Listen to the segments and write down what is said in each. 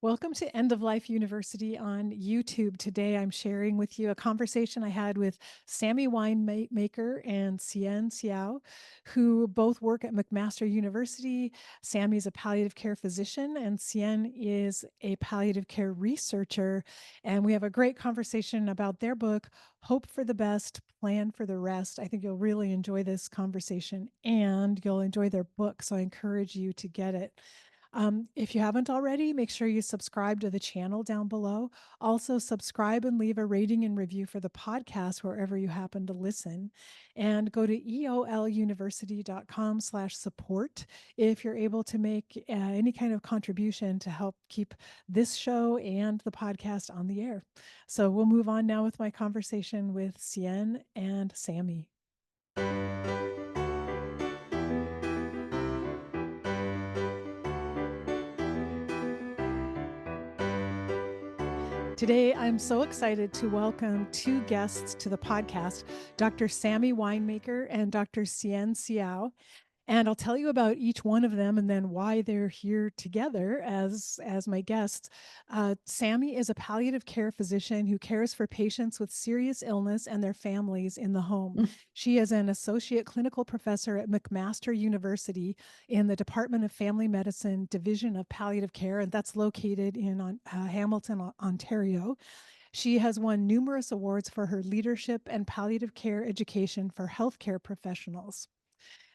Welcome to End of Life University on YouTube. Today I'm sharing with you a conversation I had with Sammy Winemaker and Hsien Seow, who both work at McMaster University. Sammy is a palliative care physician and Hsien is a palliative care researcher. And we have a great conversation about their book, Hope for the Best, Plan for the Rest. I think you'll really enjoy this conversation and you'll enjoy their book. So I encourage you to get it. If you haven't already, make sure you subscribe to the channel down below. Also, subscribe and leave a rating and review for the podcast wherever you happen to listen. And go to eoluniversity.com/support if you're able to make any kind of contribution to help keep this show and the podcast on the air. So we'll move on now with my conversation with Hsien and Sammy. Today, I'm so excited to welcome two guests to the podcast, Dr. Sammy Winemaker and Dr. Hsien Seow. And I'll tell you about each one of them and then why they're here together as my guests. Sammy is a palliative care physician who cares for patients with serious illness and their families in the home. She is an associate clinical professor at McMaster University in the Department of Family Medicine Division of Palliative Care, and that's located in Hamilton, Ontario. She has won numerous awards for her leadership and palliative care education for healthcare professionals.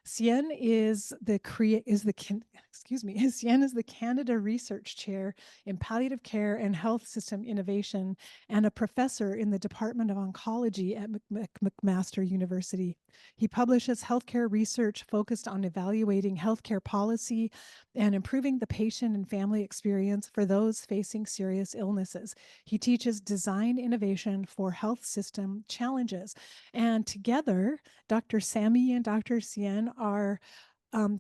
Hsien is the Hsien is the Canada Research Chair in Palliative Care and Health System Innovation and a professor in the Department of Oncology at McMaster University. He publishes healthcare research focused on evaluating healthcare policy and improving the patient and family experience for those facing serious illnesses. He teaches design innovation for health system challenges. And together, Dr. Sammy and Dr. Hsien are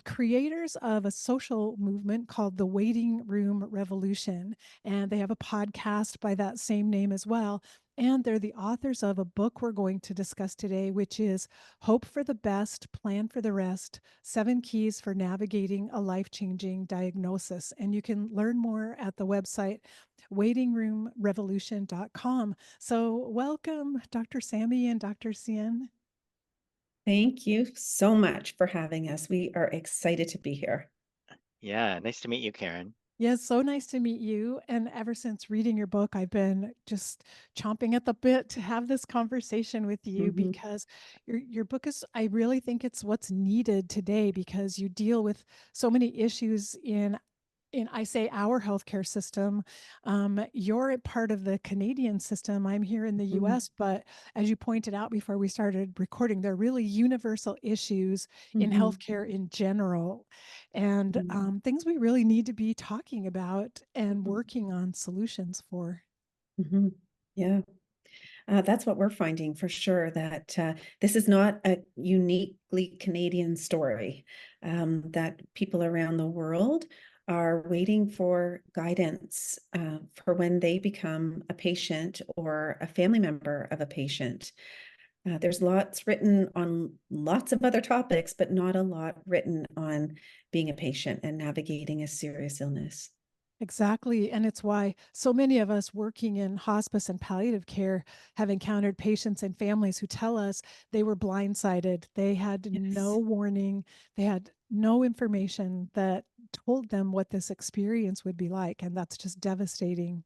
creators of a social movement called the Waiting Room Revolution. And they have a podcast by that same name as well. And they're the authors of a book we're going to discuss today, which is Hope for the Best, Plan for the Rest, 7 Keys for Navigating a Life-Changing Diagnosis. And you can learn more at the website waitingroomrevolution.com. So welcome, Dr. Sammy and Dr. Hsien. Thank you so much for having us. We are excited to be here. Yeah, nice to meet you, Karen. Yeah, it's so nice to meet you. And ever since reading your book, I've been just chomping at the bit to have this conversation with you because your book is, I really think it's what's needed today because you deal with so many issues in I say our healthcare system. You're a part of the Canadian system. I'm here in the US, but as you pointed out before we started recording, there are really universal issues in healthcare in general and things we really need to be talking about and working on solutions for. Yeah. That's what we're finding for sure, that this is not a uniquely Canadian story, that people around the world are waiting for guidance for when they become a patient or a family member of a patient. There's lots written on lots of other topics, but not a lot written on being a patient and navigating a serious illness. Exactly. And it's why so many of us working in hospice and palliative care have encountered patients and families who tell us they were blindsided. They had no warning. They had no information that told them what this experience would be like. And that's just devastating.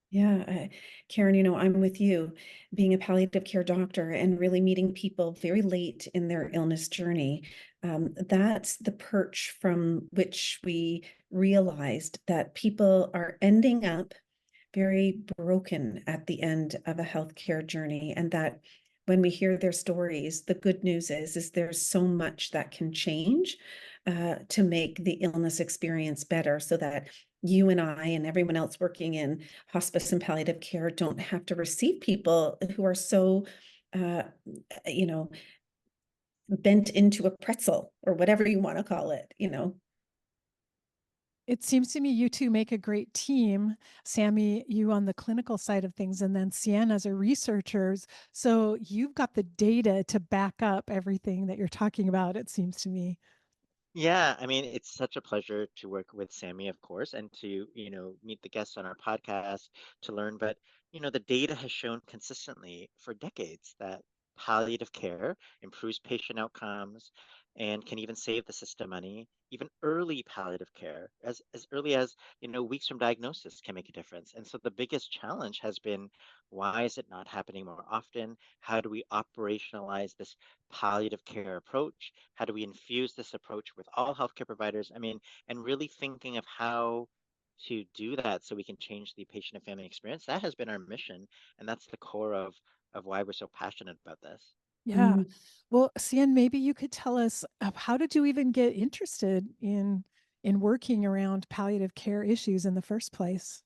Yeah, Karen, I'm with you, being a palliative care doctor and really meeting people very late in their illness journey. That's the perch from which we realized that people are ending up very broken at the end of a healthcare journey, and that when we hear their stories, the good news is there's so much that can change to make the illness experience better, so that you and I and everyone else working in hospice and palliative care don't have to receive people who are so, you know, bent into a pretzel or whatever you want to call it. It seems to me you two make a great team. Sammy, you on the clinical side of things, and then Hsien as a researcher. So you've got the data to back up everything that you're talking about, it seems to me. Yeah, I mean, it's such a pleasure to work with Sammy, of course, and to, meet the guests on our podcast to learn. But, the data has shown consistently for decades that palliative care improves patient outcomes and can even save the system money. Even early palliative care, as early as, weeks from diagnosis can make a difference. And so the biggest challenge has been, why is it not happening more often? How do we operationalize this palliative care approach? How do we infuse this approach with all healthcare providers? I mean, and really thinking of how to do that so we can change the patient and family experience. That has been our mission, and that's the core of why we're so passionate about this. Yeah. Mm. Well, Hsien, maybe you could tell us how did you even get interested in working around palliative care issues in the first place?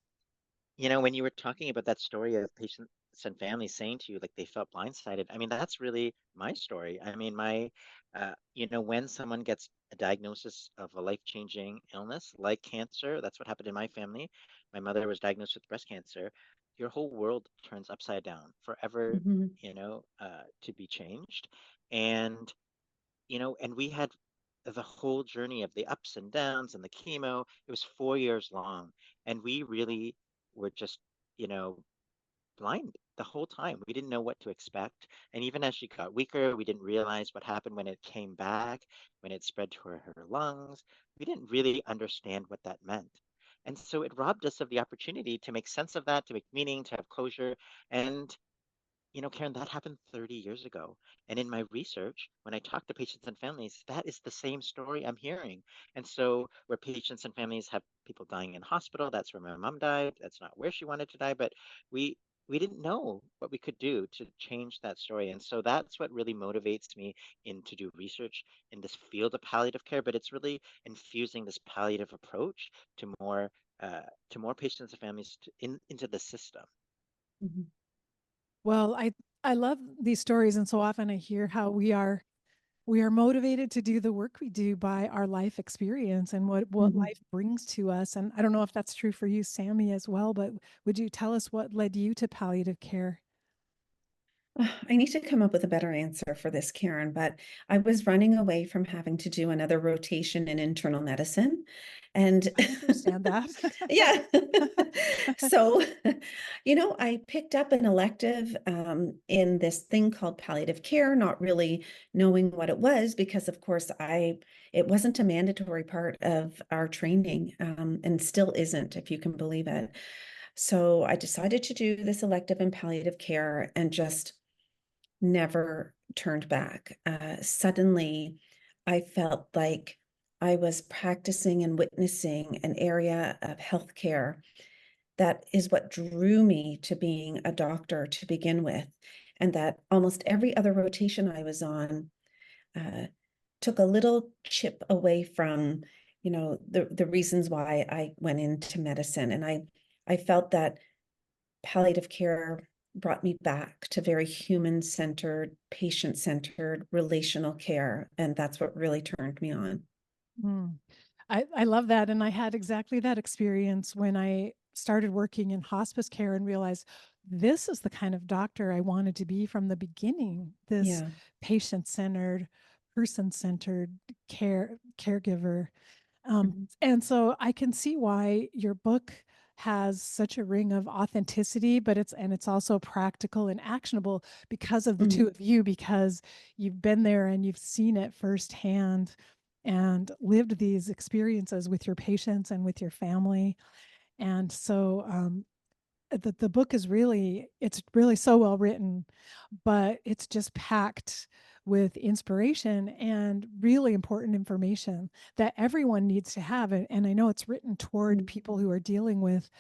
When you were talking about that story of patients and families saying to you like they felt blindsided, I mean, that's really my story. I mean, when someone gets a diagnosis of a life-changing illness like cancer, that's what happened in my family. My mother was diagnosed with breast cancer. Your whole world turns upside down forever, Mhm. to be changed. And and we had the whole journey of the ups and downs and the chemo. It was 4 years long, and we really were just, you know, blind the whole time. We didn't know what to expect. And even as she got weaker, we didn't realize what happened when it came back, when it spread to her lungs. We didn't really understand what that meant. And so it robbed us of the opportunity to make sense of that, to make meaning, to have closure. And Karen, that happened 30 years ago. And in my research, when I talk to patients and families, that is the same story I'm hearing. And so, where patients and families have people dying in hospital, that's where my mom died. That's not where she wanted to die, but we we didn't know what we could do to change that story. And so that's what really motivates me in to do research in this field of palliative care. But it's really infusing this palliative approach to more uh, to more patients and families into the system. Mhm. Well, I love these stories, and so often I hear how we are motivated to do the work we do by our life experience and what Mhm. life brings to us. And I don't know if that's true for you, Sammy, as well, but would you tell us what led you to palliative care? I need to come up with a better answer for this, Karen, but I was running away from having to do another rotation in internal medicine. And I understand that. yeah. So, I picked up an elective in this thing called palliative care, not really knowing what it was because, of course, it wasn't a mandatory part of our training, and still isn't, if you can believe it. So I decided to do this elective in palliative care and just never turned back. Suddenly, I felt like I was practicing and witnessing an area of healthcare that is what drew me to being a doctor to begin with. And that almost every other rotation I was on uh, took a little chip away from, the reasons why I went into medicine. And I felt that palliative care brought me back to very human-centered, patient-centered relational care, and that's what really turned me on. Mm. I love that. And I had exactly that experience when I started working in hospice care and realized this is the kind of doctor I wanted to be from the beginning. This Yeah. patient-centered, person-centered caregiver. Mhm. And so I can see why your book has such a ring of authenticity, but it's also practical and actionable because of the two Mhm. of you, because you've been there and you've seen it firsthand and lived these experiences with your patients and with your family. And so the book is it's really so well written, but it's just packed with inspiration and really important information that everyone needs to have. And I know it's written toward Mhm. people who are dealing with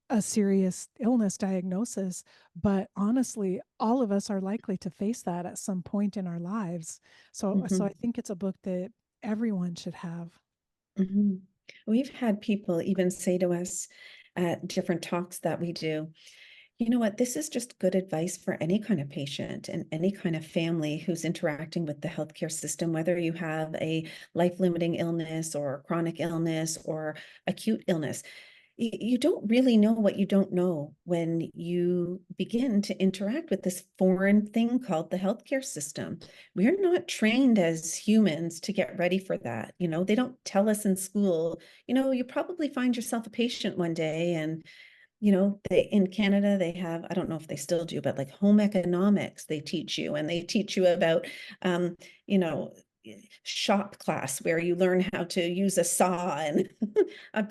a serious illness diagnosis, but honestly, all of us are likely to face that at some point in our lives. So I Mhm. think it's a book that everyone should have. Mhm. We've had people even say to us at different talks that we do, you know what, this is just good advice for any kind of patient and any kind of family who's interacting with the healthcare system, whether you have a life-limiting illness or chronic illness or acute illness. you don't really know what you don't know when you begin to interact with this foreign thing called the healthcare system. We're not trained as humans to get ready for that. You know, they don't tell us in school, you know, you probably find yourself a patient one day. And you know, in Canada, they have, I don't know if they still do, but like home economics, they teach you, and they teach you about, um, you know, shop class where you learn how to use a saw. And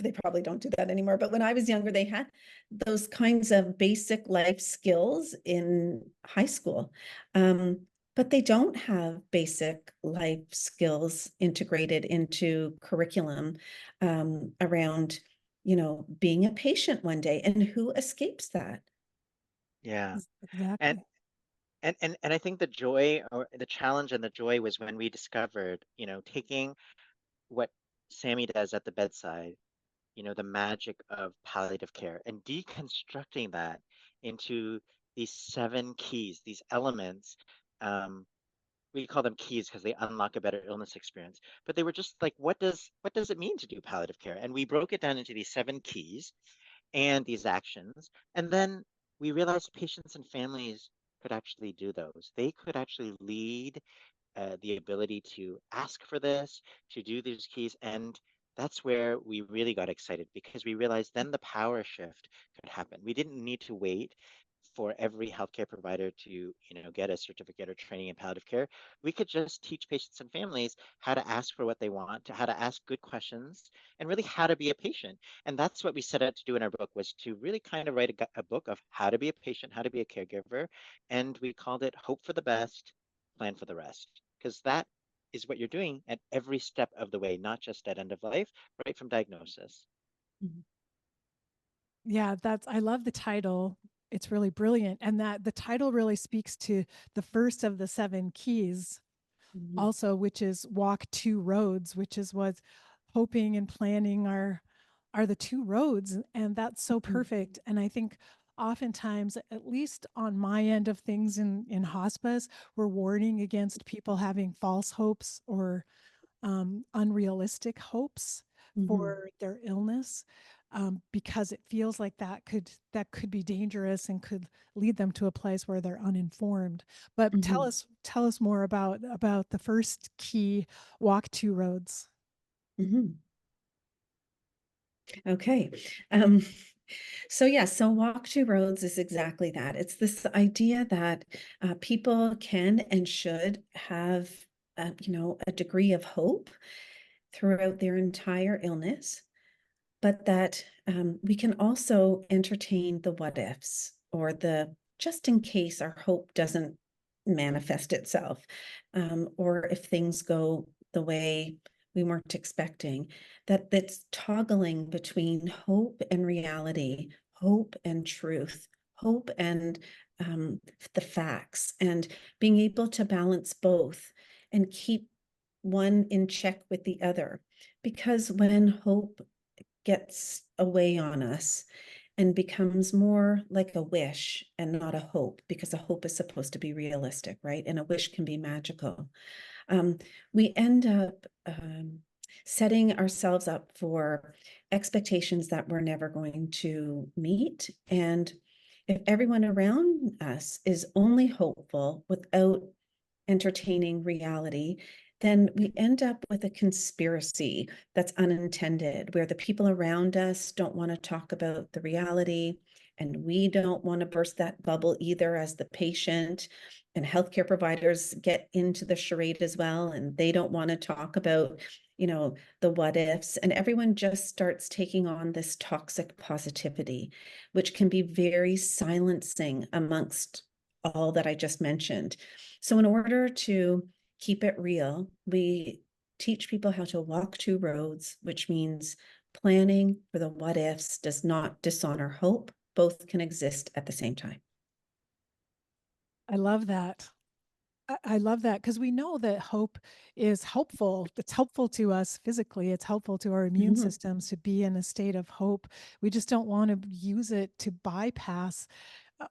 they probably don't do that anymore. But when I was younger, they had those kinds of basic life skills in high school. But they don't have basic life skills integrated into curriculum around, you know, being a patient one day, and who escapes that? Yeah. And Exactly. and I think the joy or the challenge and the joy was when we discovered, taking what Sammy does at the bedside, the magic of palliative care and deconstructing that into these seven keys, these elements. Um, we call them keys because they unlock a better illness experience. But they were just like, what does it mean to do palliative care? And we broke it down into these seven keys and these actions. And then we realized patients and families could actually do those. They could actually lead the ability to ask for this, to do these keys. And that's where we really got excited because we realized then the power shift could happen. We didn't need to wait for every healthcare provider to, get a certificate or training in palliative care. We could just teach patients and families how to ask for what they want, to how to ask good questions, and really how to be a patient. And that's what we set out to do in our book was to really kind of write a book of how to be a patient, how to be a caregiver. And we called it Hope for the Best, Plan for the Rest, because that is what you're doing at every step of the way, not just at end of life, right from diagnosis. Mhm. Yeah, I love the title. It's really brilliant. And that the title really speaks to the first of the seven keys, Mhm. also, which is walk two roads, which is what hoping and planning are the two roads. And that's so Mhm. perfect. And I think oftentimes, at least on my end of things in hospice, we're warning against people having false hopes or unrealistic hopes Mhm. for their illness, because it feels like that could be dangerous and could lead them to a place where they're uninformed. But tell Mhm. us more about the first key, walk two roads. Mhm. Okay. Um, so yeah, so walk two roads is exactly that. It's this idea that people can and should have, you know, a degree of hope throughout their entire illness, but that we can also entertain the what ifs, or the just in case our hope doesn't manifest itself, or if things go the way we weren't expecting, that's toggling between hope and reality, hope and truth, hope and um, the facts, and being able to balance both and keep one in check with the other. Because when hope gets away on us and becomes more like a wish and not a hope, because a hope is supposed to be realistic, right? And a wish can be magical. Um, we end up setting ourselves up for expectations that we're never going to meet. And if everyone around us is only hopeful without entertaining reality, then we end up with a conspiracy that's unintended, where the people around us don't want to talk about the reality, and we don't want to burst that bubble either as the patient. And healthcare providers get into the charade as well, and they don't want to talk about, you know, the what ifs, and everyone just starts taking on this toxic positivity, which can be very silencing amongst all that I just mentioned. So in order to keep it real, we teach people how to walk two roads, which means planning for the what ifs does not dishonor hope. Both can exist at the same time. I love that. I love that because we know that hope is helpful. It's helpful to us physically. It's helpful to our immune Mhm. systems to be in a state of hope. We just don't want to use it to bypass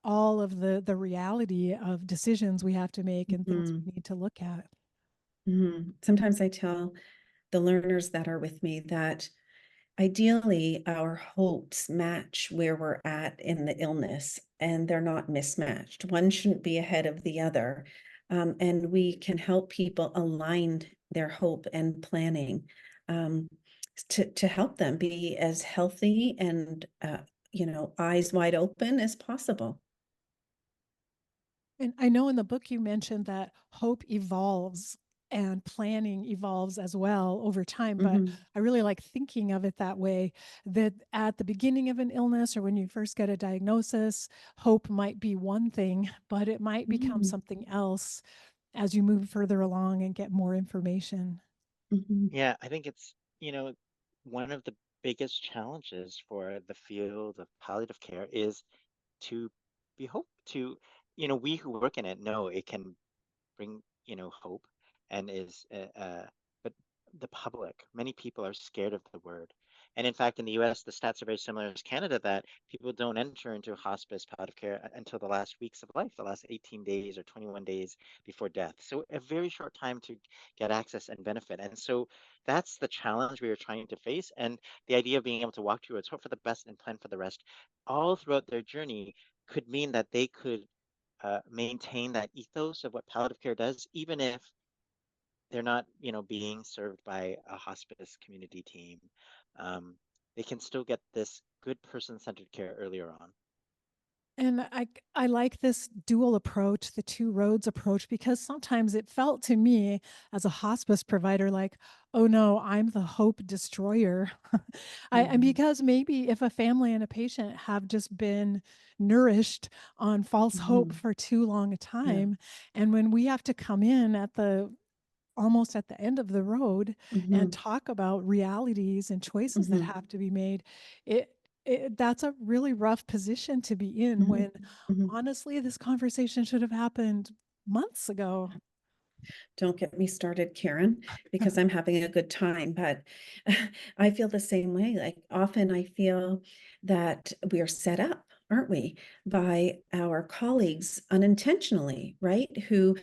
all of the reality of decisions we have to make and things Mhm. we need to look at. Mhm. Sometimes I tell the learners that are with me that ideally our hopes match where we're at in the illness and they're not mismatched. One shouldn't be ahead of the other. And we can help people align their hope and planning um, to help them be as healthy and, eyes wide open as possible. And I know in the book you mentioned that hope evolves and planning evolves as well over time, but Mhm. I really like thinking of it that way, that at the beginning of an illness or when you first get a diagnosis, hope might be one thing, but it might become Mm. something else as you move further along and get more information. Mhm. Yeah, I think it's, one of the biggest challenges for the field of palliative care is to be hope to, we who work in it know it can bring, hope and but the public, many people are scared of the word. And in fact, in the US, the stats are very similar as Canada that people don't enter into hospice palliative care until the last weeks of life, the last 18 days or 21 days before death. So a very short time to get access and benefit. And so that's the challenge we are trying to face. And the idea of being able to walk towards hope for the best and plan for the rest all throughout their journey could mean that they could maintain that ethos of what palliative care does, even if they're not, being served by a hospice community team. Um, they can still get this good person-centered care earlier on. And I like this dual approach, the two roads approach, because sometimes it felt to me as a hospice provider like, oh no, I'm the hope destroyer. And Mhm. because maybe if a family and a patient have just been nourished on false hope Mhm. for too long a Yeah. time, and when we have to come in at the almost at the end of the road and Mhm. talk about realities and choices that Mhm. have to be made, it, that's a really rough position to be in Mhm. when Mhm. honestly this conversation should have happened months ago. Don't get me started, Karen, because I'm having a good time, but I feel the same way. Like often I feel that we are set up, aren't we, by our colleagues unintentionally, right? Who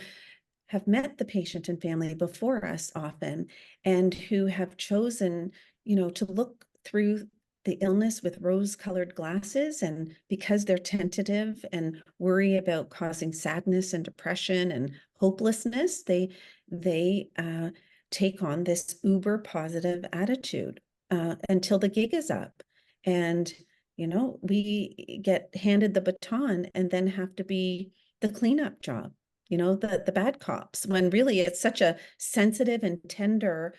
have met the patient and family before us often and who have chosen, to look through the illness with rose-colored glasses, and because they're tentative and worry about causing sadness and depression and hopelessness, they take on this uber positive attitude until the gig is up. And we get handed the baton and then have to be the cleanup job, the bad cops, when really it's such a sensitive and tender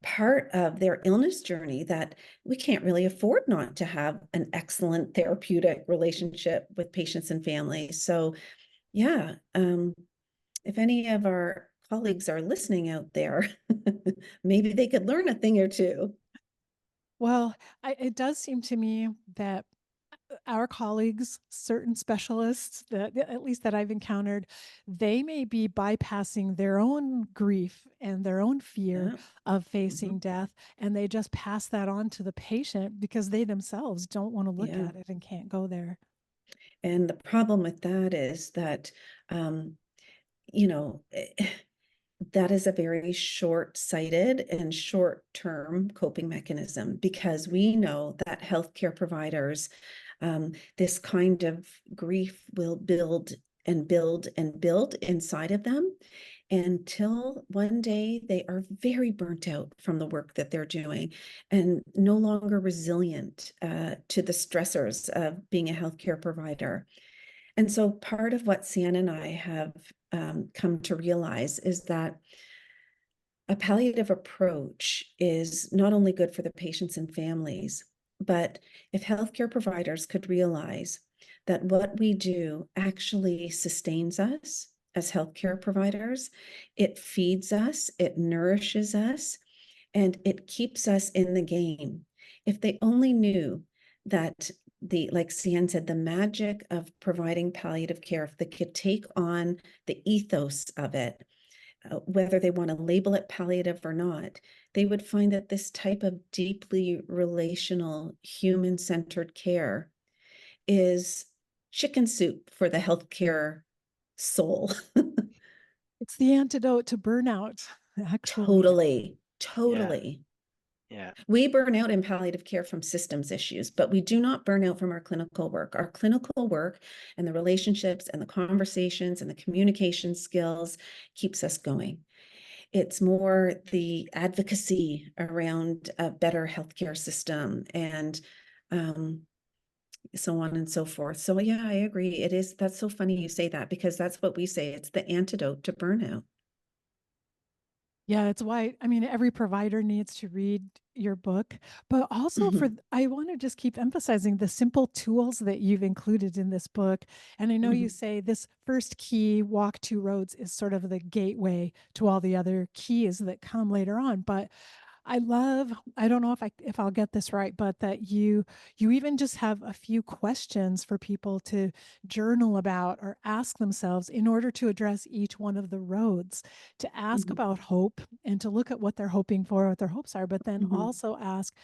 part of their illness journey that we can't really afford not to have an excellent therapeutic relationship with patients and families. So, yeah, if any of our colleagues are listening out there, maybe they could learn a thing or two. Well, it does seem to me that our colleagues, certain specialists that at least that I've encountered, they may be bypassing their own grief and their own fear Yeah. of Mhm. facing death, and they just pass that on to the patient because they themselves don't want to look Yeah. at it and can't go there. And the problem with that is that, um, you know, that is a very short-sighted and short-term coping mechanism, because we know that healthcare providers, this kind of grief will build and build and build inside of them until one day they are very burnt out from the work that they're doing and no longer resilient to the stressors of being a healthcare provider. And so part of what Hsien and I have come to realize is that a palliative approach is not only good for the patients and families, but if healthcare providers could realize that what we do actually sustains us as healthcare providers, it feeds us, it nourishes us, and it keeps us in the game. If they only knew that like Hsien said, the magic of providing palliative care, if they could take on the ethos of it, whether they want to label it palliative or not, they would find that this type of deeply relational, human-centered care is chicken soup for the healthcare soul. It's the antidote to burnout, actually. Totally, Yeah. totally. Yeah. We burn out in palliative care from systems issues, but we do not burn out from our clinical work. Our clinical work and the relationships and the conversations and the communication skills keeps us going. It's more the advocacy around a better healthcare system and so on and so forth. So yeah, I agree. It is, that's so funny you say that, because that's what we say. It's the antidote to burnout. Yeah, it's why, I mean, every provider needs to read your book, but also Mhm, I want to just keep emphasizing the simple tools that you've included in this book. And I know you mhm, say this first key, walk two roads, is sort of the gateway to all the other keys that come later on. But I love, I don't know if I'll get this right, but that you even just have a few questions for people to journal about or ask themselves in order to address each one of the roads, to ask mhm, about hope and to look at what they're hoping for, what their hopes are, but then mhm, also ask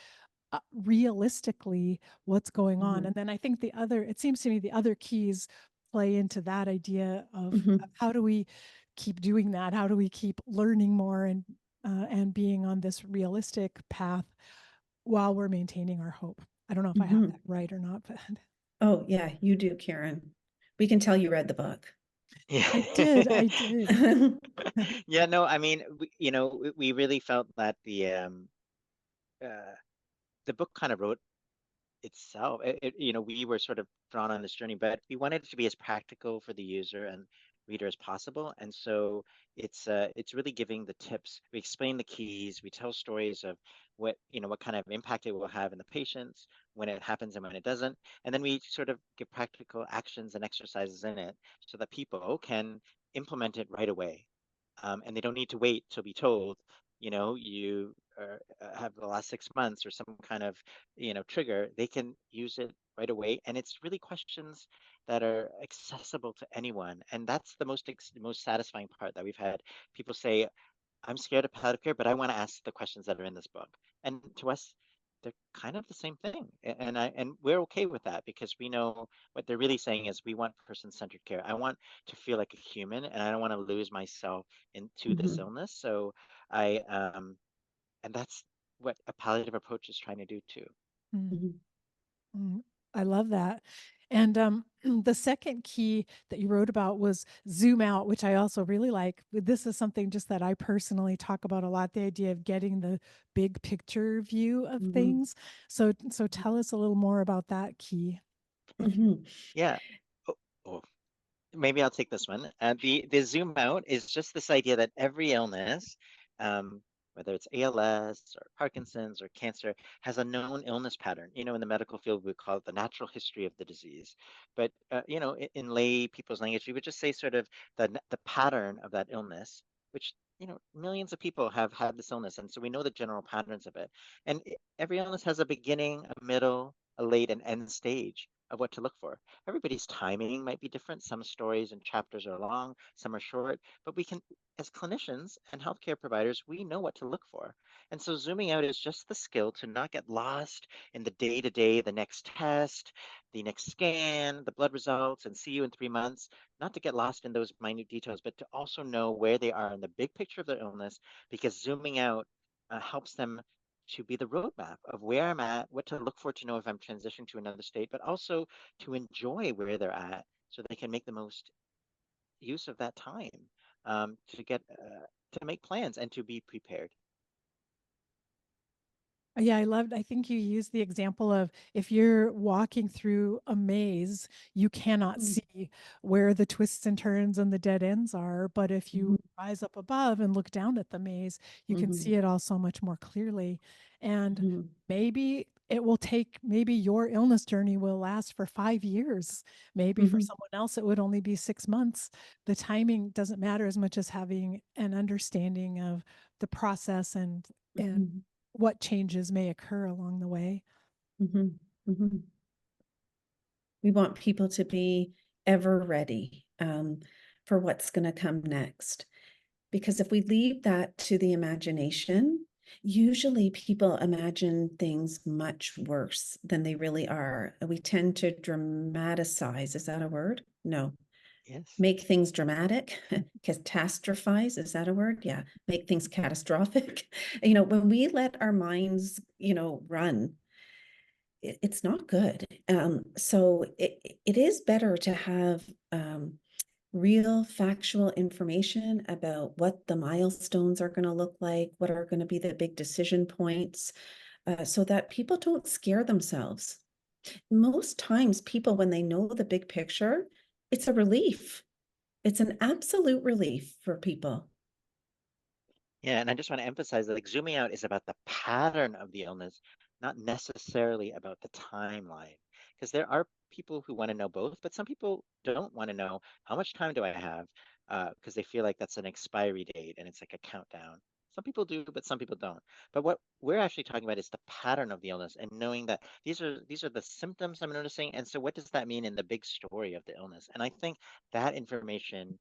realistically what's going on. mhm, And then I think it seems to me the other keys play into that idea of mhm, how do we keep doing that? How do we keep learning more and being on this realistic path while we're maintaining our hope? I don't know if I have that mhm. right or not, but Oh, yeah, you do, Karen. We can tell you read the book. Yeah. I did. I did. Yeah, no, I mean, we really felt that uh, the book kind of wrote itself. We were sort of drawn on this journey, but we wanted it to be as practical for the user and reader as possible. And so it's really giving the tips. We explain the keys. We tell stories of what kind of impact it will have in the patients when it happens and when it doesn't. And then we sort of give practical actions and exercises in it so that people can implement it right away. And they don't need to wait to be told, you have the last 6 months or some kind of, trigger. They can use it right away. And it's really questions that are accessible to anyone. And that's the most satisfying part that we've had. People say, I'm scared of palliative care, but I want to ask the questions that are in this book. And to us, they're kind of the same thing. And we're okay with that because we know what they're really saying is we want person-centered care. I want to feel like a human and I don't want to lose myself into this Mhm, illness. So I and that's what a palliative approach is trying to do too. Mm. mhm, Mm, I love that. And the second key that you wrote about was zoom out, which I also really like. This is something just that I personally talk about a lot, the idea of getting the big picture view of mhm, things. So tell us a little more about that key, if you. mhm, Yeah. Oh, oh, maybe I'll take this one. The zoom out is just this idea that every illness, um, whether it's ALS or Parkinson's or cancer, has a known illness pattern. In the medical field, we call it the natural history of the disease. But in lay people's language, we would just say sort of the pattern of that illness, which millions of people have had this illness, and so we know the general patterns of it. And every illness has a beginning, a middle, a late, and end stage of what to look for. Everybody's timing might be different. Some stories and chapters are long, some are short, but we can, as clinicians and healthcare providers, we know what to look for. And so zooming out is just the skill to not get lost in the day to day, the next test, the next scan, the blood results, and see you in 3 months, not to get lost in those minute details, but to also know where they are in the big picture of their illness, because zooming out helps them to be the roadmap of where I'm at, what to look for to know if I'm transitioning to another state, but also to enjoy where they're at so they can make the most use of that time to make plans and to be prepared. Yeah, I think you used the example of if you're walking through a maze, you cannot mhm, see where the twists and turns and the dead ends are. But if you mhm, rise up above and look down at the maze, you can mhm, see it all so much more clearly. And mhm, maybe your illness journey will last for 5 years. Maybe for mhm, someone else, it would only be 6 months. The timing doesn't matter as much as having an understanding of the process and mhm, what changes may occur along the way. mhm, mhm. We want people to be ever ready for what's going to come next. Because if we leave that to the imagination, usually people imagine things much worse than they really are. We tend to dramatize. Is that a word? No. Yes. make things dramatic, catastrophize, is that a word? Yeah, make things catastrophic. When we let our minds, run, it's not good. So it is better to have real factual information about what the milestones are going to look like, what are going to be the big decision points, so that people don't scare themselves. Most times, people, when they know the big picture, it's a relief. It's an absolute relief for people. Yeah, and I just want to emphasize that like zooming out is about the pattern of the illness, not necessarily about the timeline. Because there are people who want to know both, but some people don't want to know how much time do I have, because they feel like that's an expiry date and it's like a countdown. Some people do, but some people don't. But what we're actually talking about is the pattern of the illness and knowing that these are the symptoms I'm noticing. And so what does that mean in the big story of the illness? And I think that information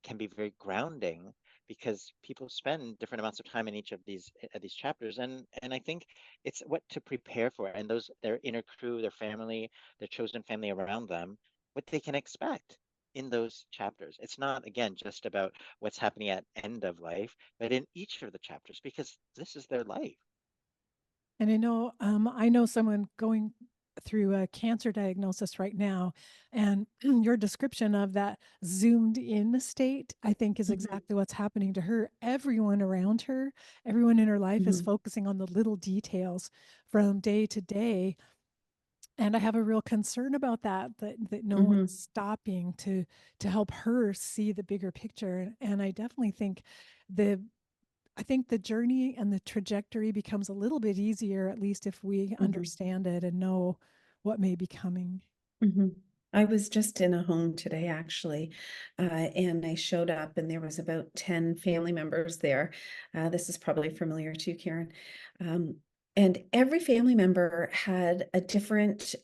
can be very grounding because people spend different amounts of time in each of these chapters, and I think it's what to prepare for, and those their inner crew, their family, their chosen family around them, what they can expect in those chapters. It's not, again, just about what's happening at end of life, but in each of the chapters, because this is their life. And I know someone going through a cancer diagnosis right now, and your description of that zoomed in state, I think, is Mhm, exactly what's happening to her. Everyone around her, everyone in her life is mhm, focusing on the little details from day to day. And I have a real concern about that no one's mhm, stopping to help her see the bigger picture. And the I think the journey and the trajectory becomes a little bit easier, at least if we mhm, understand it and know what may be coming. mhm. I was just in a home today, actually, and I showed up, and there was about 10 family members there. This is probably familiar to you, Karen. Um, and every family member had a different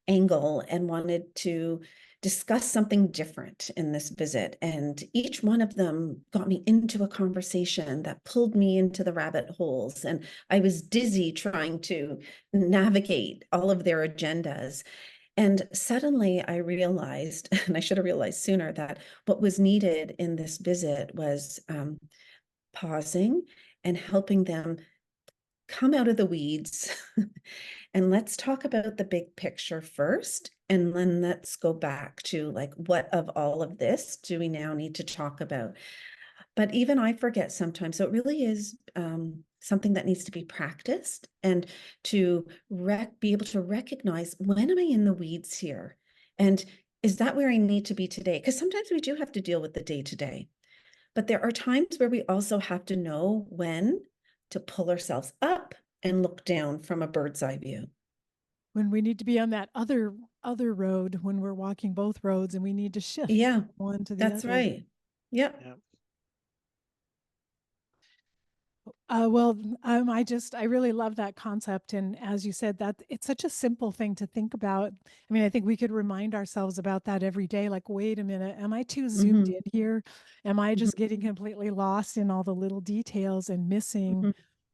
angle and wanted to discuss something different in this visit. And each one of them got me into a conversation that pulled me into the rabbit holes. And I was dizzy trying to navigate all of their agendas. And suddenly I realized, and I should have realized sooner, that what was needed in this visit was pausing and helping them come out of the weeds. And let's talk about the big picture first. And then let's go back to, like, what of all of this do we now need to talk about? But even I forget sometimes. So it really is something that needs to be practiced, and to be able to recognize, when am I in the weeds here? And is that where I need to be today? Because sometimes we do have to deal with the day to day. But there are times where we also have to know when to pull ourselves up and look down from a bird's eye view. When we need to be on that other road, when we're walking both roads and we need to shift Yeah, one to the that's other. right. Yep. Yeah. Well, I really love that concept. And as you said, that it's such a simple thing to think about. I mean, I think we could remind ourselves about that every day. Like, wait a minute, am I too zoomed Hmm. in here? Am I Hmm. just getting completely lost in all the little details and missing Hmm.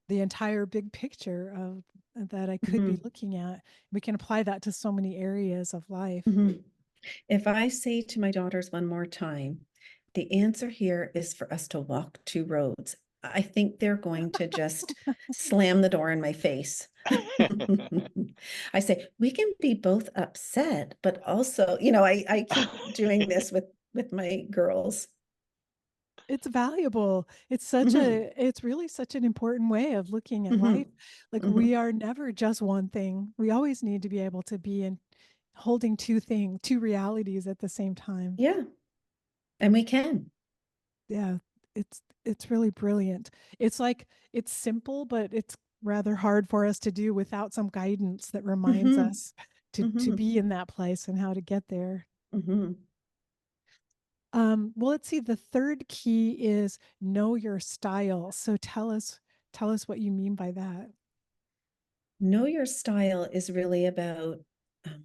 the entire big picture of that I could be Hmm. looking at? We can apply that to so many areas of life. Hmm. If I say to my daughters one more time, the answer here is for us to walk two roads, I think they're going to just slam the door in my face. I say, we can be both upset, but also, I keep doing this with my girls. It's valuable. Hmm. It's really such an important way of looking at Hmm. life. Like, we Hmm. are never just one thing. We always need to be able to be in holding two realities at the same time. Yeah, and we can. Yeah, it's really brilliant. It's like it's simple, but it's rather hard for us to do without some guidance that reminds Hmm. us to Hmm. be in that place and how to get there. Hmm. Well, let's see. The third key is know your style. So tell us what you mean by that. Know your style is really about um,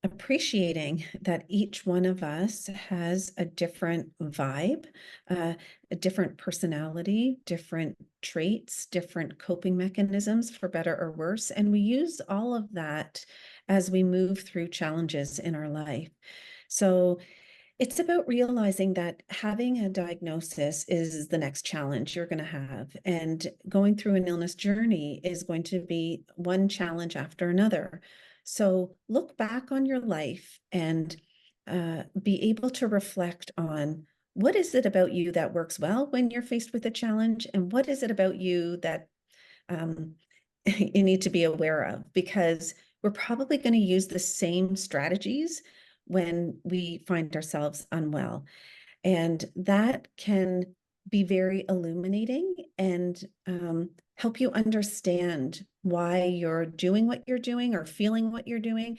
appreciating that each one of us has a different vibe, uh, a different personality, different traits, different coping mechanisms, for better or worse. And we use all of that as we move through challenges in our life. So It's about realizing that having a diagnosis is the next challenge you're going to have. And going through an illness journey is going to be one challenge after another. So look back on your life and be able to reflect on what is it about you that works well when you're faced with a challenge, and what is it about you that um, you need to be aware of, because we're probably going to use the same strategies when we find ourselves unwell. And that can be very illuminating and help you understand why you're doing what you're doing or feeling what you're doing.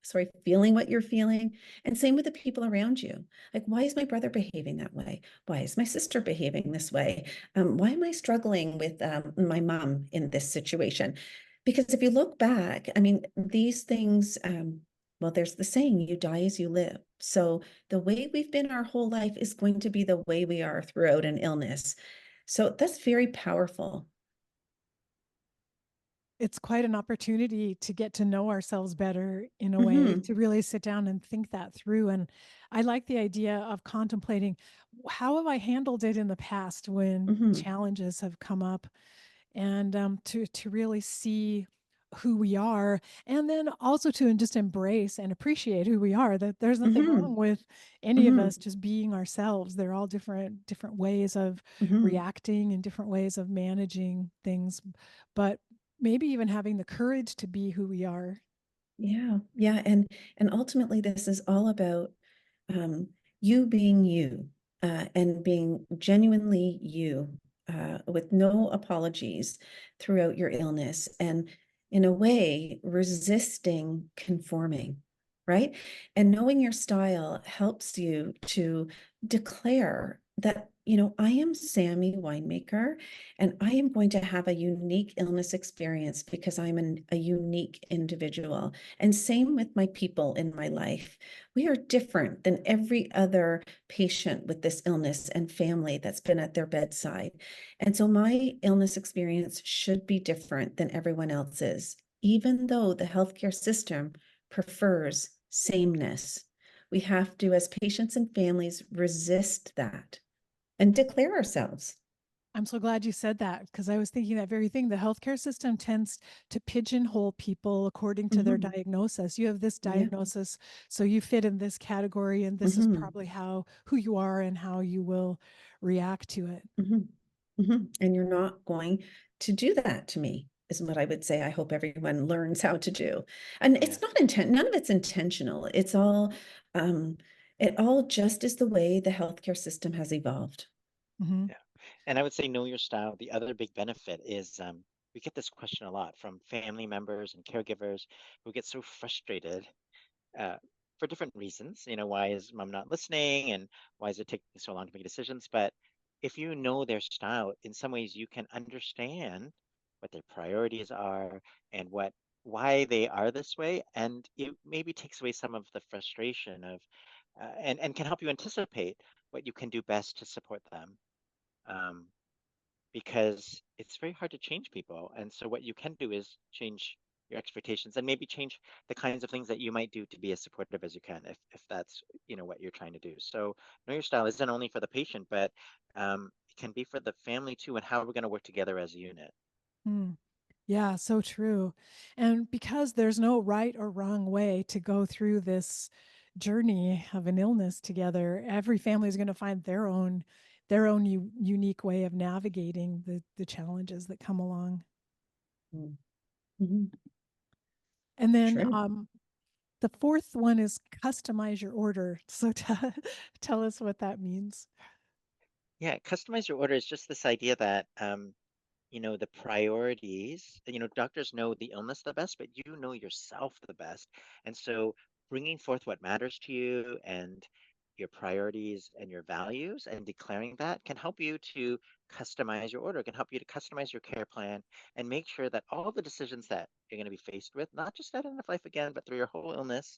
Sorry, feeling what you're feeling. And same with the people around you. Like, why is my brother behaving that way? Why is my sister behaving this way? Why am I struggling with my mom in this situation? Because if you look back, I mean, these things, well, there's the saying, you die as you live. So the way we've been our whole life is going to be the way we are throughout an illness. So that's very powerful. It's quite an opportunity to get to know ourselves better in a way, Hmm. to really sit down and think that through. And I like the idea of contemplating, how have I handled it in the past when Hmm. challenges have come up, and to really see who we are, and then also to just embrace and appreciate who we are, that there's nothing Hmm. wrong with any of Hmm. us just being ourselves. They're all different ways of Hmm. reacting and different ways of managing things, but maybe even having the courage to be who we are. Yeah, yeah, and ultimately this is all about um, you being you, and being genuinely you, with no apologies throughout your illness, and in a way resisting conforming, right? And knowing your style helps you to declare that, I am Sammy Winemaker, and I am going to have a unique illness experience because I'm a unique individual. And same with my people in my life. We are different than every other patient with this illness and family that's been at their bedside. And so my illness experience should be different than everyone else's, even though the healthcare system prefers sameness. We have to, as patients and families, resist that and declare ourselves. I'm so glad you said that, because I was thinking that very thing. The healthcare system tends to pigeonhole people according to their Mhm. diagnosis. You have this Yeah. diagnosis, so you fit in this category, and this is Hmm. probably who you are and how you will react to it. Hmm. Hmm. And you're not going to do that to me, is what I would say. I hope everyone learns how to do. And Yeah. it's not none of it's intentional. Um, it all just is the way the healthcare system has evolved. Hmm. Yeah. And I would say know your style. The other big benefit is we get this question a lot from family members and caregivers who get so frustrated uh, for different reasons. Why is mom not listening, and why is it taking so long to make decisions? But if you know their style, in some ways you can understand what their priorities are and why they are this way, and it maybe takes away some of the frustration of and can help you anticipate what you can do best to support them. Um, because it's very hard to change people. And so what you can do is change your expectations and maybe change the kinds of things that you might do to be as supportive as you can, if that's what you're trying to do. So know your style isn't only for the patient, but it can be for the family too, and how we're going to work together as a unit. Mm. Yeah, so true. And because there's no right or wrong way to go through this journey of an illness together, every family is going to find their own unique way of navigating the challenges that come along. Mhm. And then True. the fourth one is customize your order. So tell us what that means. Yeah, customize your order is just this idea that the priorities, doctors know the illness the best, but you know yourself the best. And so bringing forth what matters to you and your priorities and your values and declaring that can help you to customize your order, can help you to customize your care plan and make sure that all the decisions that you're going to be faced with, not just at end of life again, but through your whole illness,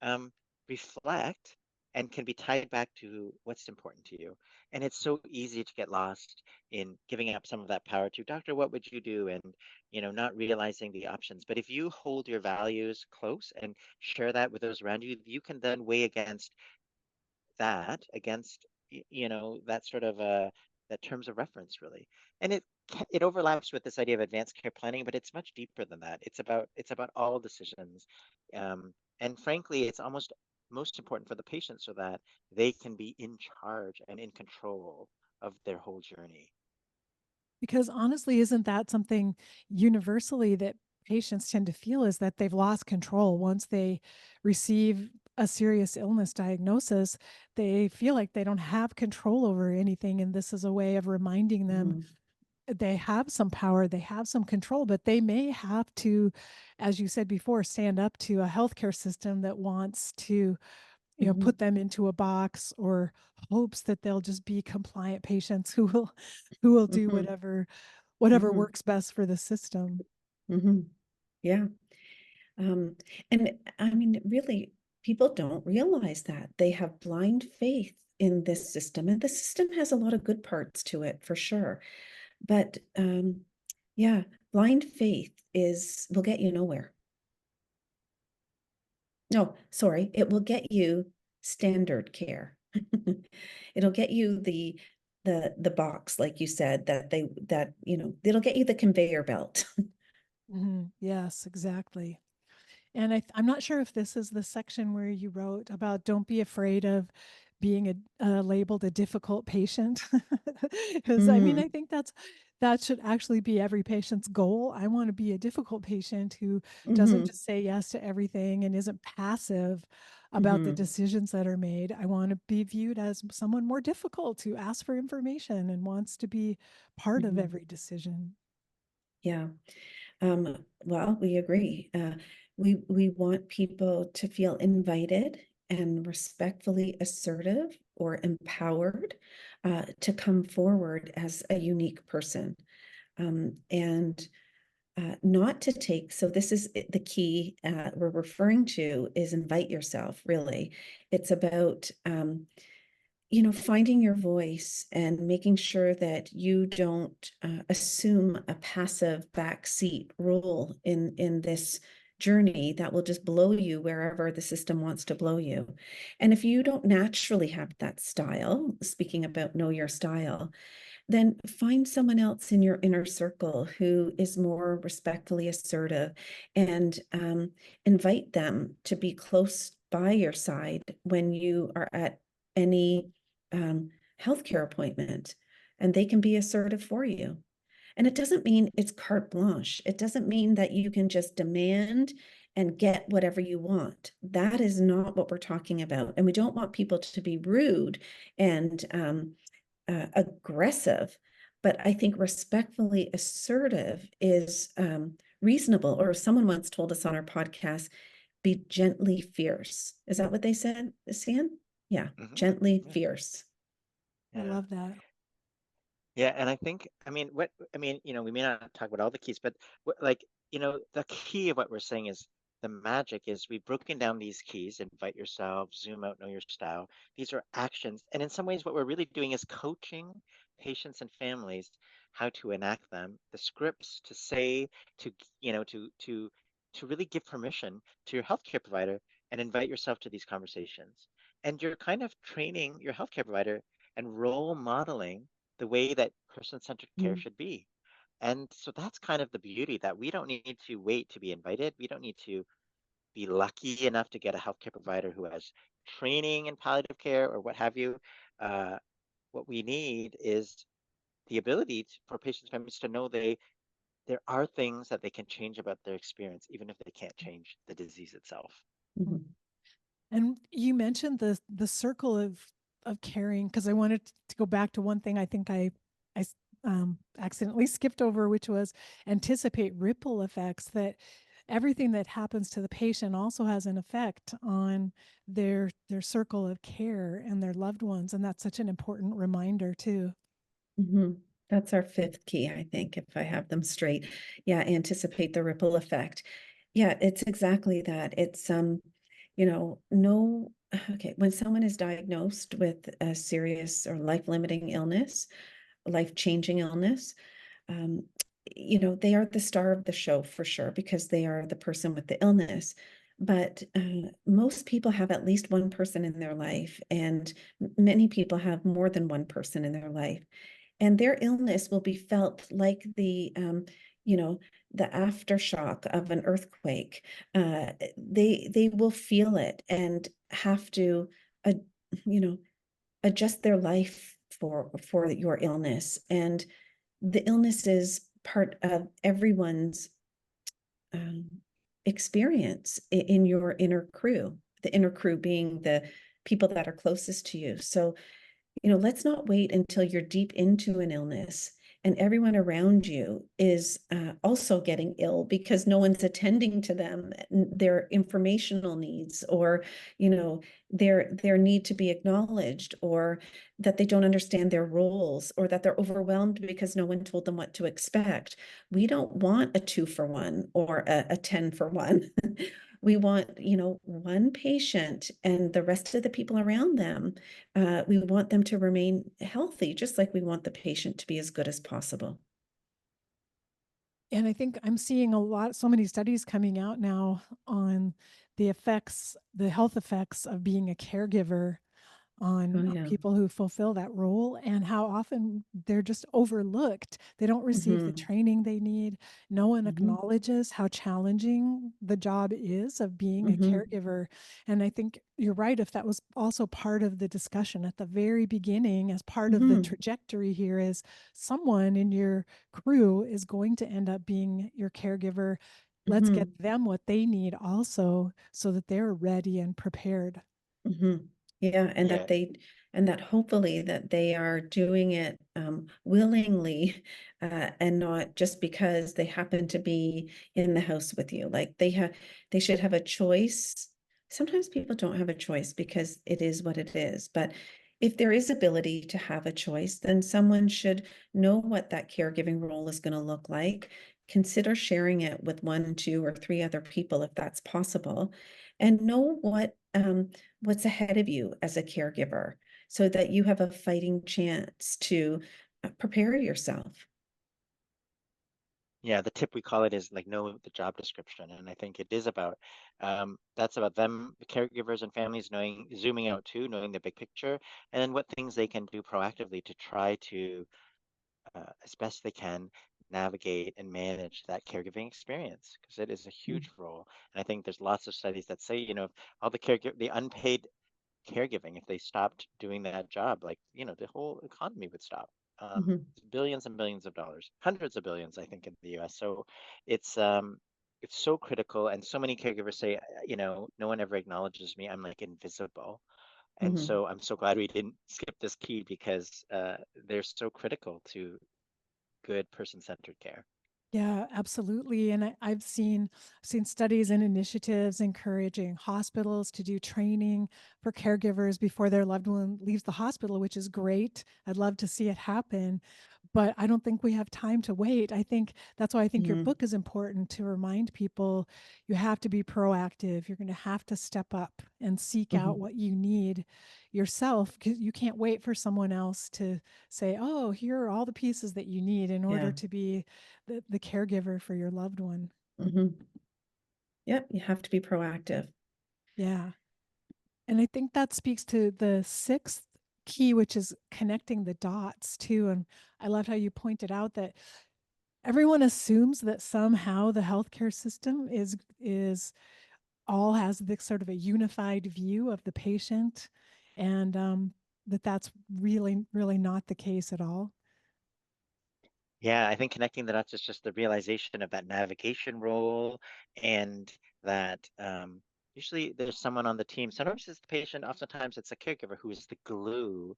um, reflect and can be tied back to what's important to you. And it's so easy to get lost in giving up some of that power to doctor, what would you do? And, not realizing the options. But if you hold your values close and share that with those around you, you can then weigh against that against, that sort of that terms of reference really. And it overlaps with this idea of advanced care planning, but it's much deeper than that. It's about all decisions. And frankly, it's almost most important for the patient so that they can be in charge and in control of their whole journey. Because honestly, isn't that something universally that patients tend to feel, is that they've lost control once they receive a serious illness diagnosis? They feel like they don't have control over anything. And this is a way of reminding them Mhm. they have some power, they have some control, but they may have to, as you said before, stand up to a healthcare system that wants to, Mhm. put them into a box, or hopes that they'll just be compliant patients who will do Mhm. whatever Mhm. works best for the system. Mhm. Yeah. Um, and I mean, really, people don't realize that they have blind faith in this system, and the system has a lot of good parts to it for sure. But yeah, blind faith will get you nowhere. No, sorry, it will get you standard care. It'll get you the box, like you said, it'll get you the conveyor belt. Yes, exactly. And I'm not sure if this is the section where you wrote about don't be afraid of being labeled a difficult patient. Because I mean, Mm, I think that should actually be every patient's goal. I want to be a difficult patient who doesn't mhm, just say yes to everything and isn't passive about the mhm, decisions that are made. I want to be viewed as someone more difficult, who asks for information and wants to be part of mhm. every decision. Yeah. Well, we agree. We want people to feel invited and respectfully assertive or empowered to come forward as a unique person. And not to take, so this is the key we're referring to is invite yourself, really. It's about finding your voice and making sure that you don't assume a passive backseat role in this journey that will just blow you wherever the system wants to blow you. And if you don't naturally have that style, speaking about know your style, then find someone else in your inner circle who is more respectfully assertive, and invite them to be close by your side when you are at any um, healthcare appointment, and they can be assertive for you. And it doesn't mean it's carte blanche. It doesn't mean that you can just demand and get whatever you want. That is not what we're talking about. And we don't want people to be rude and aggressive, but I think respectfully assertive is reasonable. Or someone once told us on our podcast, be gently fierce. Is that what they said, Hsien? Yeah, gently Yeah, fierce. I yeah. love that. Yeah, and we may not talk about all the keys, but the key of what we're saying is the magic is we've broken down these keys: invite yourself, zoom out, know your style. These are actions. And in some ways, what we're really doing is coaching patients and families how to enact them, the scripts to say, to, to really give permission to your healthcare provider and invite yourself to these conversations. And you're kind of training your healthcare provider and role modeling the way that person-centered care Mm, should be. And so that's kind of the beauty, that we don't need to wait to be invited. We don't need to be lucky enough to get a healthcare provider who has training in palliative care or what have you. Uh, what we need is the ability for patients and families to know there are things that they can change about their experience, even if they can't change the disease itself. mhm, And you mentioned the circle of caring, because I wanted to go back to one thing I think I accidentally skipped over, which was anticipate ripple effects. That everything that happens to the patient also has an effect on their circle of care and their loved ones, and that's such an important reminder too. mhm. That's our fifth key, I think, if I have them straight. Yeah, anticipate the ripple effect. Yeah, it's exactly that. It's no, okay, when someone is diagnosed with a serious or life-limiting illness, life-changing illness, um, they are the star of the show for sure, because they are the person with the illness. but most people have at least one person in their life, and many people have more than one person in their life. And their illness will be felt like you know, the aftershock of an earthquake. They will feel it and have to, uh, you know, adjust their life for your illness. And the illness is part of everyone's um, experience in your inner crew, the inner crew being the people that are closest to you. So, let's not wait until you're deep into an illness and everyone around you is also getting ill because no one's attending to them, their informational needs, or their need to be acknowledged, or that they don't understand their roles, or that they're overwhelmed because no one told them what to expect. We don't want a 2-for-1 or a 10-for-1. We want, one patient and the rest of the people around them. We want them to remain healthy, just like we want the patient to be as good as possible. And I think I'm seeing so many studies coming out now on the health effects of being a caregiver Oh, on yeah. people who fulfill that role, and how often they're just overlooked. They don't receive the Mm-hmm. training they need. No one Mm-hmm. acknowledges how challenging the job is of being a Mm-hmm. caregiver. And I think you're right. If that was also part of the discussion at the very beginning, as part of the Mm-hmm. trajectory here, is someone in your crew is going to end up being your caregiver. Let's get Mm-hmm. them what they need also, so that they're ready and prepared. Mm-hmm. Yeah, Yeah. and that hopefully that they are doing it willingly, and not just because they happen to be in the house with you. Like they should have a choice. Sometimes people don't have a choice because it is what it is. But if there is ability to have a choice, then someone should know what that caregiving role is going to look like. Consider sharing it with 1, 2, or 3 other people if that's possible, and know what's ahead of you as a caregiver so that you have a fighting chance to prepare yourself. Yeah, the tip we call it is like know the job description. And I think it is about that's about them, the caregivers and families knowing, zooming out too, knowing the big picture, and then what things they can do proactively to try to, as best they can, navigate and manage that caregiving experience because it is a huge role. And I think there's lots of studies that say, all the unpaid caregiving, if they stopped doing that job, like, the whole economy would stop. Mhm, Billions and billions of dollars, hundreds of billions, I think, in the US. So it's so critical. And so many caregivers say, no one ever acknowledges me. I'm like invisible. And mhm. so I'm so glad we didn't skip this key because they're so critical to good person-centered care. Yeah, absolutely. And I've seen studies and initiatives encouraging hospitals to do training for caregivers before their loved one leaves the hospital, which is great. I'd love to see it happen, but I don't think we have time to wait. I think that's why I think your Mhm, book is important, to remind people you have to be proactive. You're going to have to step up and seek out mhm. what you need yourself, because you can't wait for someone else to say, "Oh, here are all the pieces that you need in order Yeah. to be the caregiver for your loved one." Mhm. Yep, you have to be proactive. Yeah. And I think that speaks to the sixth key, which is connecting the dots too. And I loved how you pointed out that everyone assumes that somehow the healthcare system is all has this sort of a unified view of the patient, and that's really not the case at all. Yeah, I think connecting the dots is just the realization of that navigation role and that usually there's someone on the team. Sometimes it's the patient, oftentimes it's a caregiver who is the glue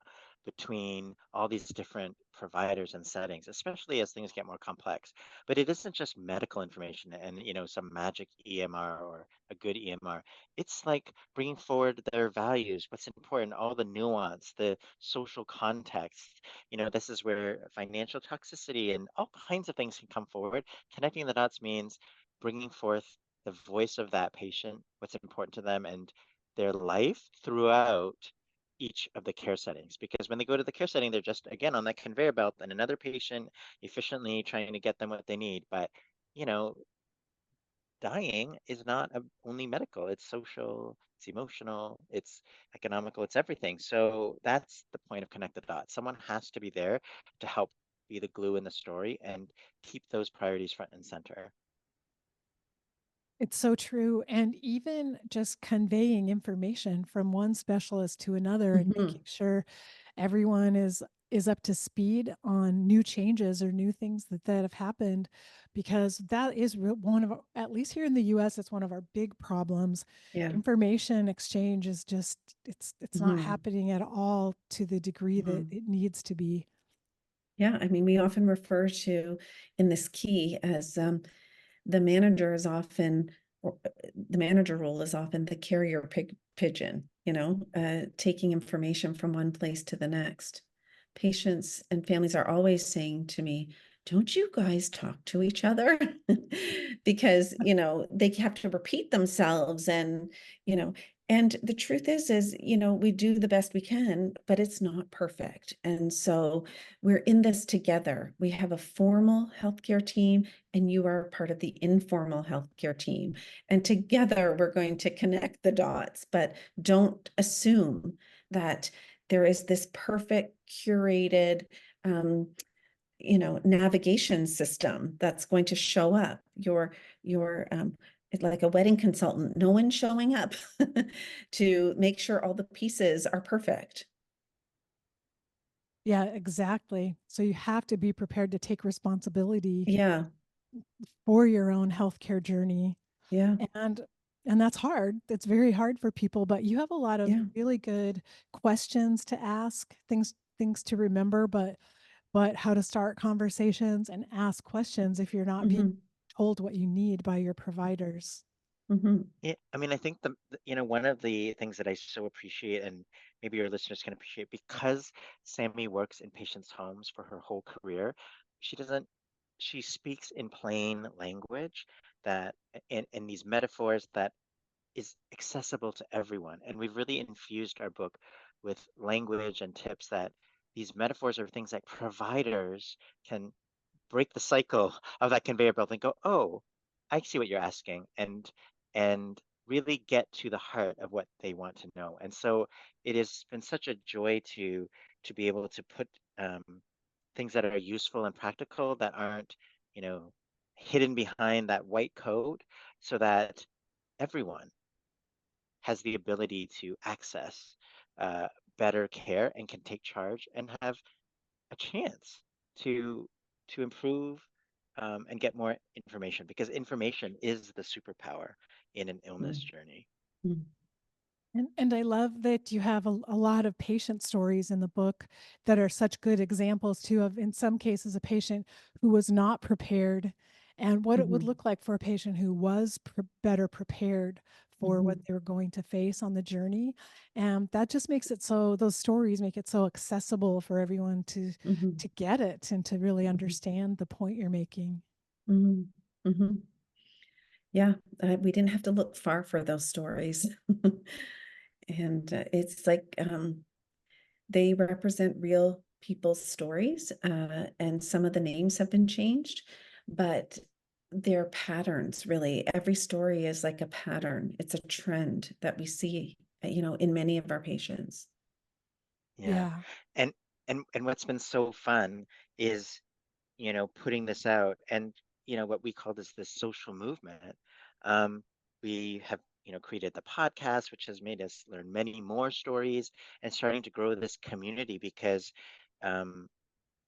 between all these different providers and settings, especially as things get more complex. But it isn't just medical information and, some magic EMR or a good EMR. It's like bringing forward their values, what's important, all the nuance, the social context. This is where financial toxicity and all kinds of things can come forward. Connecting the dots means bringing forth the voice of that patient, what's important to them, and their life throughout each of the care settings. Because when they go to the care setting, they're just, again, on that conveyor belt and another patient efficiently trying to get them what they need. But, you know, dying is not only medical, it's social, it's emotional, it's economical, it's everything. So that's the point of connect the dots. Someone has to be there to help be the glue in the story and keep those priorities front and center. It's so true. And even just conveying information from one specialist to another and making Mhm. sure everyone is up to speed on new changes or new things that have happened, because that is one of at least here in the US, it's one of our big problems. Yeah. Information exchange is just it's not Mhm. happening at all to the degree that Mhm. it needs to be. Yeah, I mean, we often refer to in this key as the manager is often, or the manager role is often the carrier pigeon, taking information from one place to the next. Patients and families are always saying to me, don't you guys talk to each other? Because, they have to repeat themselves you know, and the truth is, we do the best we can, but it's not perfect. And so we're in this together. We have a formal healthcare team, and you are part of the informal healthcare team. And together we're going to connect the dots, but don't assume that there is this perfect curated navigation system that's going to show up. Your it's like a wedding consultant, no one's showing up to make sure all the pieces are perfect. Yeah, exactly. So you have to be prepared to take responsibility Yeah, for your own healthcare journey. yeah, and and that's hard. It's very hard for people, but you have a lot of yeah. really good questions to ask, things to remember, but how to start conversations and ask questions if you're not being Hmm. told what you need by your providers. Hmm. Yeah, I mean, I think one of the things that I so appreciate, and maybe your listeners can appreciate, because Sammy works in patients' homes for her whole career, she doesn't, she speaks in plain language that, and these metaphors that is accessible to everyone. And we've really infused our book with language and tips that these metaphors are things that providers can break the cycle of that conveyor belt and go, oh, I see what you're asking, and really get to the heart of what they want to know. And so it has been such a joy to be able to put um, things that are useful and practical that aren't, you know, hidden behind that white coat, so that everyone has the ability to access uh, better care and can take charge and have a chance to to improve and get more information, because information is the superpower in an illness journey. And I love that you have a lot of patient stories in the book that are such good examples too of, in some cases, a patient who was not prepared and what it would Hmm. look like for a patient who was better prepared for what Hmm. they were going to face on the journey. And that just makes it so, those stories make it so accessible for everyone Hmm. to get it and to really Hmm. understand the point you're making. Hmm. Hmm. Yeah, we didn't have to look far for those stories. And it's like they represent real people's stories, and some of the names have been changed, but they're patterns, really. Every story is like a pattern. It's a trend that we see, in many of our patients. Yeah. Yeah. And and what's been so fun is, putting this out, and what we call this social movement. Um, we have, created the podcast, which has made us learn many more stories and starting to grow this community, because um,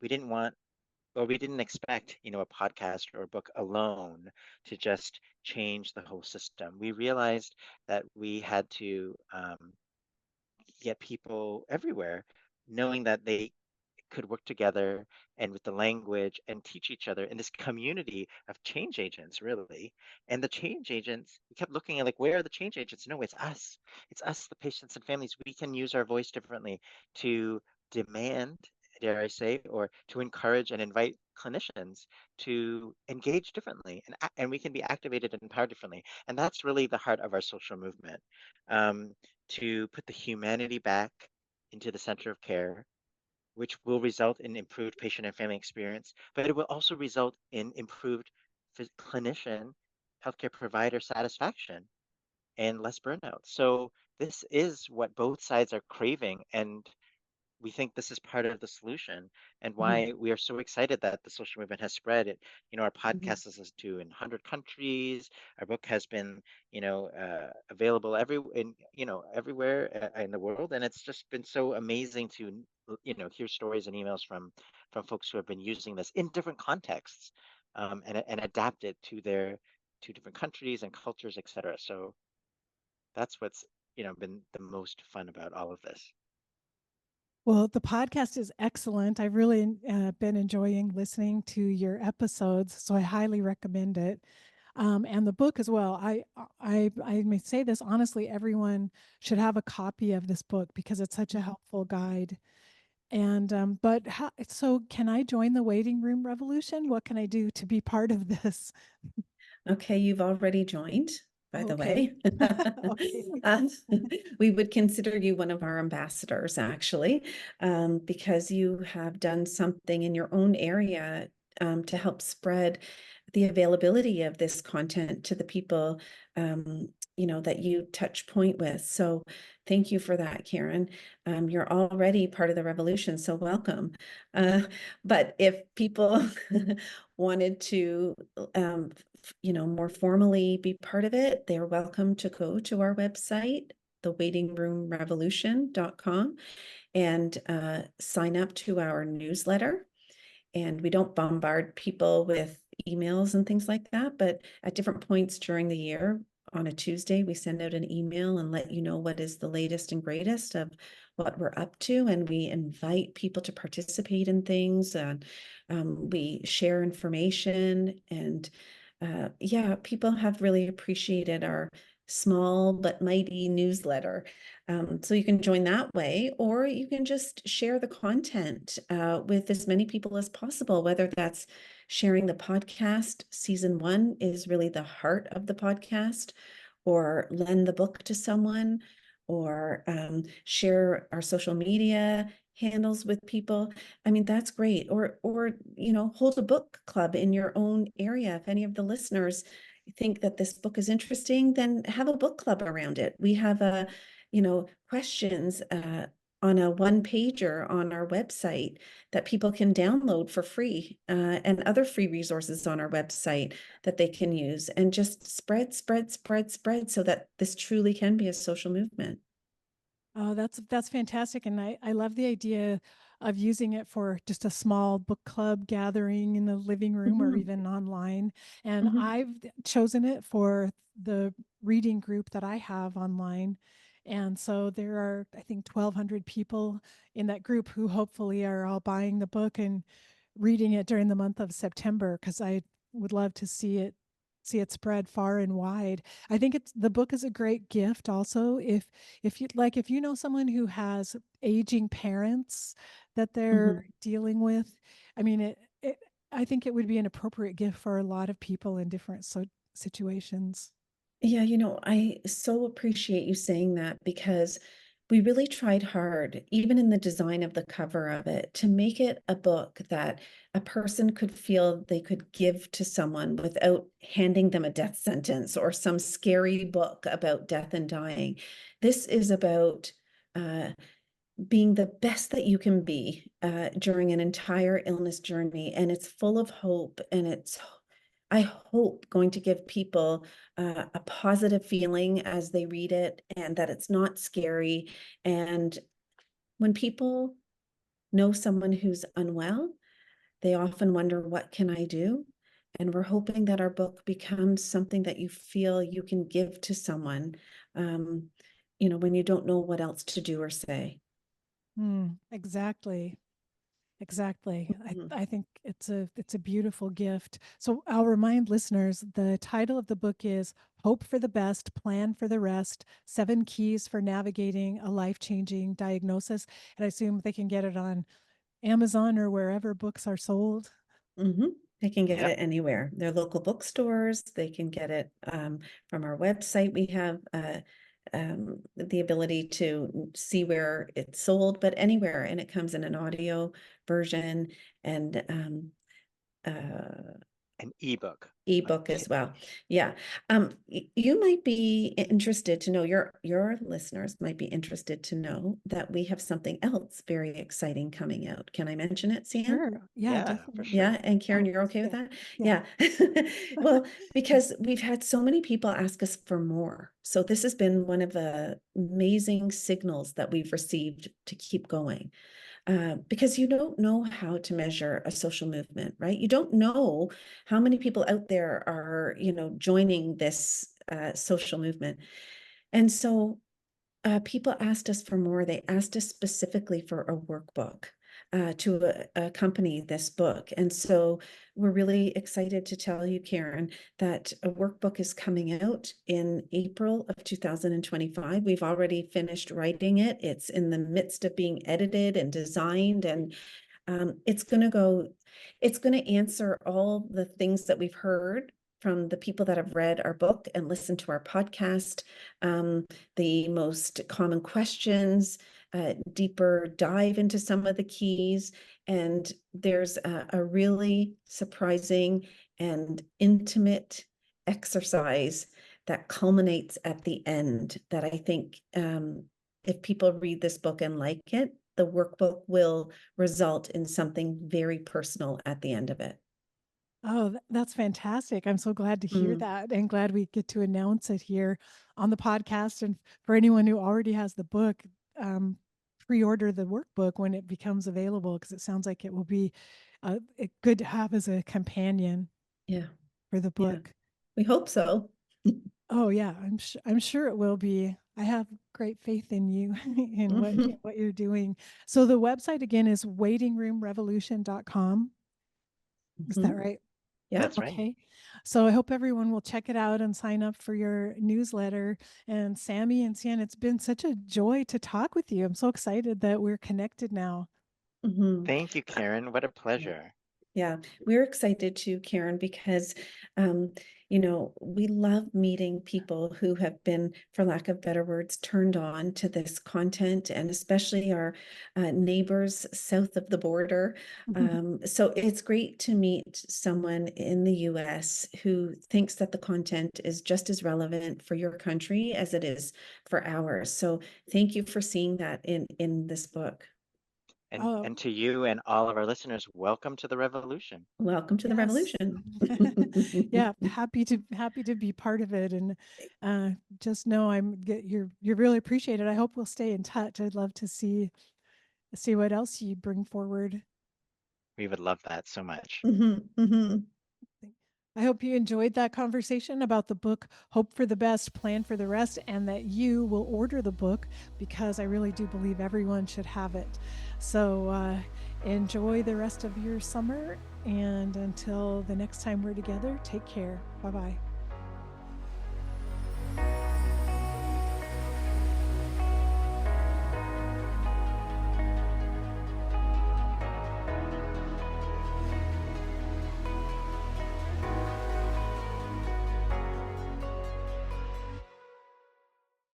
we didn't want, or we didn't expect, a podcast or a book alone to just change the whole system. We realized that we had to get people everywhere knowing that they could work together and with the language and teach each other in this community of change agents, really. And the change agents, we kept looking at, like, where are the change agents? No, it's us. It's us, the patients and families. We can use our voice differently to demand, dare I say, or to encourage and invite clinicians to engage differently, and we can be activated and empowered differently. And that's really the heart of our social movement, um, to put the humanity back into the center of care, which will result in improved patient and family experience, but it will also result in improved clinician healthcare provider satisfaction and less burnout. So this is what both sides are craving, and we think this is part of the solution, and Mhm. why we are so excited that the social movement has spread. It, our Mhm. podcast is listened to in 100 countries. Our book has been, available everywhere in the world, and it's just been so amazing to, hear stories and emails from folks who have been using this in different contexts, and adapt it to different countries and cultures, etc. So that's what's, been the most fun about all of this. Well, the podcast is excellent. I've really been enjoying listening to your episodes, so I highly recommend it. And the book as well. I may say this honestly, everyone should have a copy of this book because it's such a helpful guide. And but how, so can I join the waiting room revolution? What can I do to be part of this? Okay, you've already joined, by the Okay. way. Okay. Uh, we would consider you one of our ambassadors, actually, because you have done something in your own area to help spread the availability of this content to the people, that you touch point with. So thank you for that, Karen. You're already part of the revolution, so welcome. But if people wanted to more formally be part of it, they're welcome to go to our website, thewaitingroomrevolution.com, and sign up to our newsletter. And we don't bombard people with emails and things like that, but at different points during the year, on a Tuesday, we send out an email and let you know what is the latest and greatest of what we're up to. And we invite people to participate in things, and we share information. And yeah, people have really appreciated our small but mighty newsletter. So you can join that way, or you can just share the content with as many people as possible, whether that's sharing the podcast. Season 1 is really the heart of the podcast, or lend the book to someone, or share our social media handles with people. I mean, that's great. Or hold a book club in your own area. If any of the listeners think that this book is interesting, then have a book club around it. We have questions on a one pager on our website that people can download for free, and other free resources on our website that they can use, and just spread, so that this truly can be a social movement. Oh, that's fantastic. And I love the idea of using it for just a small book club gathering in the living room or Mhm. even online. And Mhm. I've chosen it for the reading group that I have online. And so there are, I think, 1,200 people in that group who hopefully are all buying the book and reading it during the month of September, because I would love to see it spread far and wide. I think the book is a great gift also if you know someone who has aging parents that Mhm. they're dealing with. I mean it I think it would be an appropriate gift for a lot of people in different situations. Yeah, I so appreciate you saying that, because we really tried hard, even in the design of the cover of it, to make it a book that a person could feel they could give to someone without handing them a death sentence or some scary book about death and dying. This is about uh, being the best that you can be during an entire illness journey. And it's full of hope. And I hope, going to give people a positive feeling as they read it, and that it's not scary. And when people know someone who's unwell, they often wonder, what can I do? And we're hoping that our book becomes something that you feel you can give to someone, um, when you don't know what else to do or say. Exactly. Exactly. Mhm. I think it's a beautiful gift. So I'll remind listeners the title of the book is Hope for the Best, Plan for the Rest, 7 Keys for Navigating a Life-Changing Diagnosis. And I assume they can get it on Amazon or wherever books are sold. They can get Yep. it anywhere. Their local bookstores, they can get it from our website. We have the ability to see where it's sold, but anywhere. And it comes in an audio version, and uh, an ebook. Ebook as well. Yeah. You might be interested to know, your listeners might be interested to know that we have something else very exciting coming out. Can I mention it, Hsien? Sure. Yeah, Yeah, for definitely. Yeah, sure. and Karen, Oh, you're okay with yeah. that? Yeah. Yeah. Well, because we've had so many people ask us for more. So this has been one of the amazing signals that we've received to keep going. Because you don't know how to measure a social movement, right? You don't know how many people out there are, joining this social movement. And so people asked us for more. They asked us specifically for a workbook to accompany this book. And so we're really excited to tell you, Karen, that a workbook is coming out in April of 2025. We've already finished writing it. It's in the midst of being edited and designed, and it's going to answer all the things that we've heard from the people that have read our book and listened to our podcast, the most common questions, deeper dive into some of the keys. And there's a really surprising and intimate exercise that culminates at the end that I think if people read this book and like it, the workbook will result in something very personal at the end of it. Oh, that's fantastic. I'm so glad to hear Mm. that and glad we get to announce it here on the podcast. And for anyone who already has the book, pre-order the workbook when it becomes available, because it sounds like it will be good to have as a companion Yeah, for the yeah, book. we hope so. Oh yeah, I'm sure it will be. I have great faith in you in what you're doing. So the website again is waitingroomrevolution.com. Is that Mhm. right? Yeah. That's right. Okay. So I hope everyone will check it out and sign up for your newsletter. And Sammy and Hsien, it's been such a joy to talk with you. I'm so excited that we're connected now. Mhm. Thank you, Karen. What a Yeah. pleasure. Yeah, we're excited too, Karen, because we love meeting people who have been, for lack of better words, turned on to this content, and especially our neighbors south of the border. So it's great to meet someone in the US who thinks that the content is just as relevant for your country as it is for ours. So thank you for seeing that in this book. Oh, And to you and all of our listeners, welcome to the revolution. Welcome to the yes. revolution. Yeah, happy to be part of it, and just know you're really appreciated. I hope we'll stay in touch. I'd love to see what else you bring forward. We would love that so much. Mhm, mhm. I hope you enjoyed that conversation about the book, Hope for the Best, Plan for the Rest, and that you will order the book because I really do believe everyone should have it. So enjoy the rest of your summer. And until the next time we're together, take care. Bye bye.